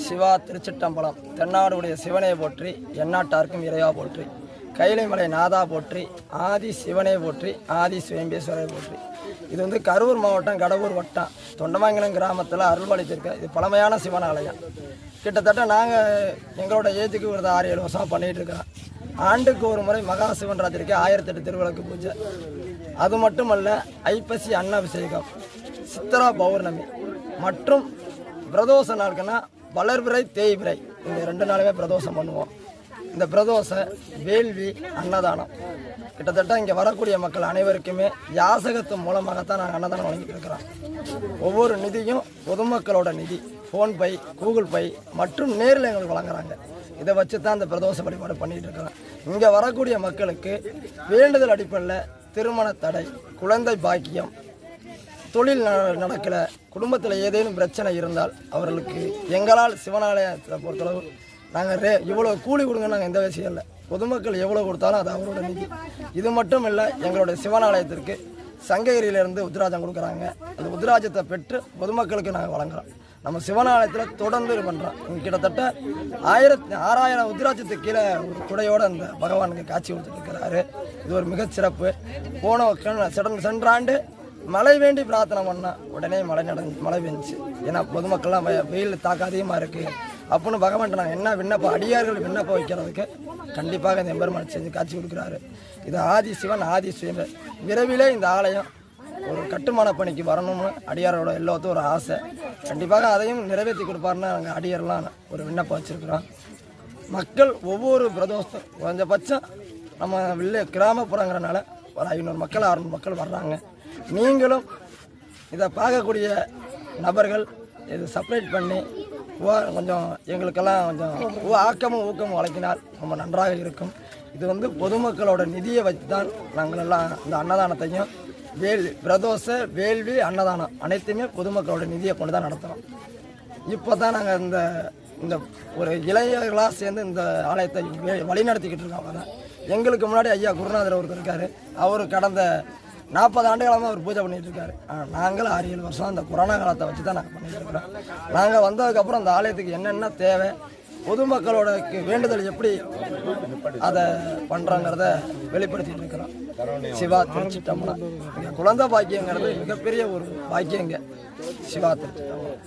சிவா திருச்சிட்டம்பலம். தென்னாடுடைய சிவனை போற்றி, எந்நாட்டார்க்கும் இறைவா போற்றி, கைலைமலை நாதா போற்றி, ஆதி சிவனை போற்றி, ஆதி சுயம்பேஸ்வரை போற்றி. இது வந்து கரூர் மாவட்டம் கடவுர் வட்டம் தொண்டமங்கலம் கிராமத்தில் அருள்பாலித்திருக்க இது பழமையான சிவன் ஆலயம். கிட்டத்தட்ட நாங்கள் எங்களோட ஏஜுக்கு ஒரு 6-7 வருஷமாக பண்ணிகிட்டு இருக்கிறோம். ஆண்டுக்கு ஒரு முறை மகா சிவன்ராத்திரிக்கு 1008 திருவிளக்கு பூஜை. அது மட்டுமல்ல, ஐப்பசி அன்னாபிஷேகம், சித்திரா பௌர்ணமி மற்றும் பிரதோஷ நாட்கள்னா வளர்பிறை தேய்பிறை இந்த 2 நாளுமே பிரதோஷம் பண்ணுவோம். இந்த பிரதோஷ வேள்வி அன்னதானம் கிட்டத்தட்ட இங்கே வரக்கூடிய மக்கள் அனைவருக்குமே யாசகத்து மூலமாகத்தான் நாங்கள் அன்னதானம் வழங்கிட்டு இருக்கிறோம். ஒவ்வொரு நிதியும் பொதுமக்களோட நிதி, ஃபோன்பை, கூகுள் பை மற்றும் நேரில் எங்களுக்கு வழங்குறாங்க. இதை வச்சு தான் இந்த பிரதோஷ வழிபாடு பண்ணிகிட்டு இருக்கிறோம். இங்கே வரக்கூடிய மக்களுக்கு வேண்டுதல் அடிப்படையில் திருமண தடை, குழந்தை பாக்கியம், தொழில் நடக்கலை, குடும்பத்தில் ஏதேனும் பிரச்சனை இருந்தால் அவர்களுக்கு எங்களால் சிவனாலயத்தை பொறுத்தளவு நாங்கள் இவ்வளோ கூலி கொடுங்க, நாங்கள் எந்த விஷயம் இல்லை. பொதுமக்கள் எவ்வளோ கொடுத்தாலும் அது அவரோட நிதி. இது மட்டும் இல்லை, எங்களுடைய சிவனாலயத்திற்கு சங்ககிரியிலேருந்து உத்ராஜம் கொடுக்குறாங்க. அந்த உத்ராஜத்தை பெற்று பொதுமக்களுக்கு நாங்கள் வழங்குறோம். நம்ம சிவனாலயத்தில் தொடர்ந்து பண்ணுறோம். கிட்டத்தட்ட 6000 உத்ராஜத்துக்கு கீழே ஒரு குடையோடு அந்த பகவானுக்கு காட்சி கொடுத்துட்டு இருக்கிறாரு. இது ஒரு மிகச்சிறப்பு. சென்ற ஆண்டு மழை வேண்டி பிரார்த்தனை பண்ணால் உடனே மழை பெஞ்சிச்சு. ஏன்னா பொதுமக்கள்லாம் வெயில் தாக்கம் அதிகமாக இருக்குது அப்படின்னு பகவான்கிட்ட நாங்கள் என்ன விண்ணப்பம், அடியார்கள் விண்ணப்பம் வைக்கிறதுக்கு கண்டிப்பாக இந்த எம்பெருமான் செஞ்சு காட்சி கொடுக்குறாரு. இது ஆதி சிவன், ஆதி சிவன். விரைவிலே இந்த ஆலயம் ஒரு கட்டுமான பணிக்கு வரணும்னு அடியாரோட எல்லாத்துக்கும் ஒரு ஆசை. கண்டிப்பாக அதையும் நிறைவேற்றி கொடுப்பாருன்னு நாங்கள் அடியாரெலாம் ஒரு விண்ணப்பம் வச்சுருக்குறோம். மக்கள் ஒவ்வொரு பிரதோஷம் குறைஞ்சபட்சம் நம்ம கிராமப்புறங்கிறனால ஒரு 500 மக்கள் 600 மக்கள் வர்றாங்க. நீங்களும் இதை பார்க்கக்கூடிய நபர்கள் இது சப்ரேட் பண்ணி கொஞ்சம் எங்களுக்கெல்லாம் கொஞ்சம் ஆக்கமும் ஊக்கமும் வழங்கினால் ரொம்ப நன்றாக இருக்கும். இது வந்து பொதுமக்களோட நிதியை வச்சு தான் நாங்கள் எல்லாம் இந்த அன்னதானத்தையும் பிரதோஷ வேள்வி அன்னதானம் அனைத்துமே பொதுமக்களோட நிதியை கொண்டு தான் நடத்துகிறோம். இப்போ தான் நாங்கள் இந்த ஒரு இளைஞர்களாக சேர்ந்து இந்த ஆலயத்தை வழிநடத்திக்கிட்டு இருக்கோம். தான் எங்களுக்கு முன்னாடி ஐயா குருநாதர் ஒருத்தர் இருக்கார். அவர் கடந்த 40 ஆண்டுகளாக அவர் பூஜை பண்ணிகிட்டு இருக்காரு. நாங்கள் 6-7 வருஷம் அந்த கொரோனா காலத்தை வச்சு தான் நாங்கள் பண்ணிகிட்டு இருக்கிறோம். நாங்கள் வந்ததுக்கப்புறம் அந்த ஆலயத்துக்கு என்னென்ன தேவை, பொதுமக்களோட வேண்டுதல் எப்படி அதை பண்ணுறோங்கிறத வெளிப்படுத்திட்டு இருக்கிறோம். சிவா திருச்சிட்டம்பலம். குழந்தை பாக்கியங்கிறது மிகப்பெரிய ஒரு பாக்கியங்க. சிவா திருச்சிட்டம்பலம்.